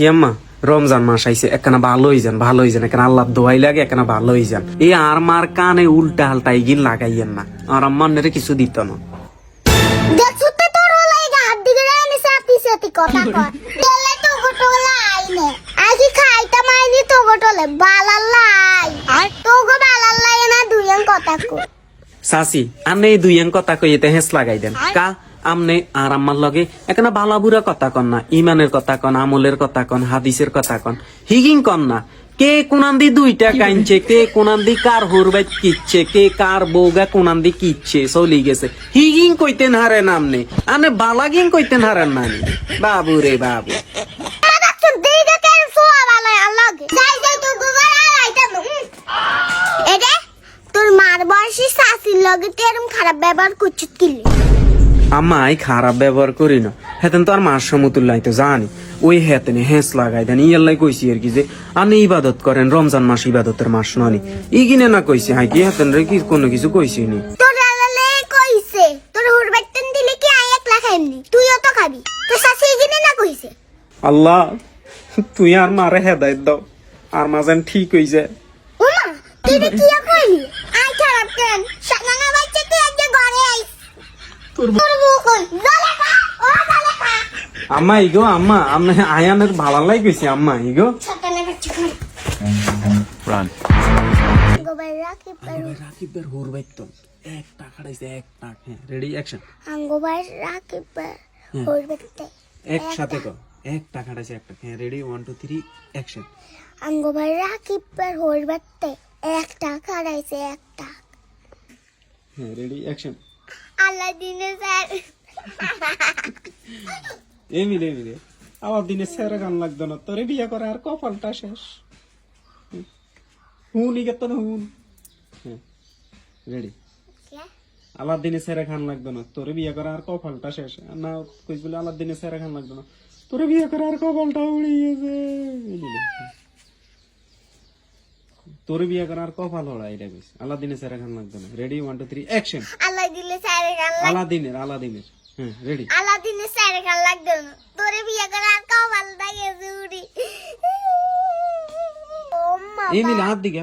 আম্মা রমজান মাস আইছে একখানা ভালো হয়ে যান এখানে আল্লাহ দোয়াই লাগে একখানা ভালো হয়ে যান এই আর মার কানে উল্টা হালটা ইগিন লাগাইয়েন না আর আম্মার নেরে কিছু দিত না দেখছতে তোর লাগা হাত দিকে রানি সাথী সাথী কথা কয় দেলে তো গোটলা আইনে আজি খাইতা মাইনি তো গোটলে বালাল্লাই আর তো গো বালাল্লাই না দুইজন কথা কই সাসি আনে এই দুইয়েন কথা কইতে হেস লাগাই দেন কা আমনে আর আম্মার লগে একখানা ভালা বুড়া কথা কন না ইমানের কথা কন আমলের কথা কন হাদিসের কথা কন হিগিং কন না কে কোনান্দি দুইটা কাইনছে কে কোনান্দি কার হুরবাইত কিচ্ছে কে কার বউগা কোনান্দি কিচ্ছে চলি গেছে হিগিং কইতেন হারেন আমনে আনে বালাগিং কইতেন হারেন নানি বাবু রে বাবু দেখছন দিকে কেন সোয়া বালাই আল্লাহ যাই যাই তো গোবার আইতা এডে তোর মার বয়সী শাশির লগে তেরম খারাপ ব্যবহার করছিস কিলি আম্মা আই খারাপ ব্যবহার করি না হেতেন তো আর মার সমতুল্লাই তো জানি ওই হেতেনে হেঁস লাগাই দেন ইয়াল্লাই কইছি আর কি যে আনে ইবাদত করেন রমজান মাস ইবাদতের মাস ননি ইগিনে না কইছি হাই কি হেতেন রে কি কোনো কিছু কইছি নি তোর আলালে কইছে তোর হুরবাইতেন দিলে কি আই 1 লাখ এমনি তুইও তো খাবি তোর শাশি গিনে না কইছে আল্লাহ তুই আর মারে হেদায়েত দাও আর মাজান ঠিক হইছে ওমা তুই কি কইলি আই খারাপ কেন সানানা বাচ্চা তুই আজকে ঘরে আইস তোর বউ কই জলে খা ও জলে খা আম্মা ইগো আম্মা আমনে আয়ানের ভালালাই কইছি আম্মা ইগো ছাতালে বাচ্চা খা Run. গোবার রাখি পারু রাকিবের হুরবাইত এক টাকা খাইছে এক টাকা হ্যাঁ রেডি অ্যাকশন আঙ্গোবার রাখি পার হুরবাইতে একসাথে কর এক টাকা খাইছে এক টাকা হ্যাঁ রেডি 1 2 3 অ্যাকশন আঙ্গোবার রাখি পার হুরবাইতে 1 টাকা রাইছে 1 টাকা হ্যাঁ রেডি অ্যাকশন আল্লাহ দিনে স্যার এমিলে আমার দিনে সেরা গান লাগতো না তোরে বিয়ে করে আর কপালটা শেষ হুনই গেত না হুন রেডি আলার দিনে সেরা খান লাগতো না তোরে বিয়ে করে আর কপালটা শেষ না কইস বলে আলার দিনে সেরা খান লাগতো না তোরে বিয়ে করে আর কপালটা উড়ে গেছে তোরে বিয়ে করে আর কপাল হড়া এটা কইস আলার দিনে সেরা খান লাগতো না রেডি 1 2 3 অ্যাকশন আল্লাহ দিলে স্যার গান আলাদিনের হ্যাঁ রেডি আল্লাহ দিনে স্যার গান লাগতো না তোরে বিয়ে করে আর কাও ভালো লাগে জুড়ি এমিলে হাত দিকে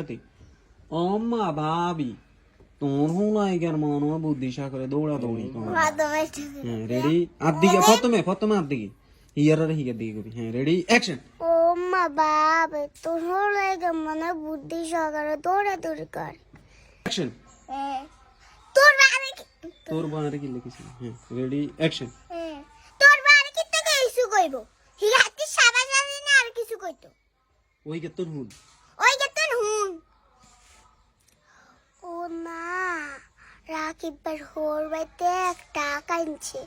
অম্মা ভাবি তোর হোলাই গের মন বুদ্ধি করে দৌড়া দৌড়ি হ্যাঁ রেডি হাত দিকে প্রথমে হাত দিকে ইয়ারের হিগের দিকে কবি হ্যাঁ রেডি অ্যাকশন ও মা বাবা তোর লাগে মনে বুদ্ধি সহকারে দৌড়া দৌড়ি কর অ্যাকশন তোর বাড়ি তোর বানারে কি লিখিস হ্যাঁ রেডি অ্যাকশন তোর বাড়ি কি থেকে কিছু কইবো হিয়াতি সাবা জানি না আর কিছু কইতো ওই গে তোর হুন ওই গেতন হুন ও না রাকিবের হোর বাইতে 1 টাকা আনছে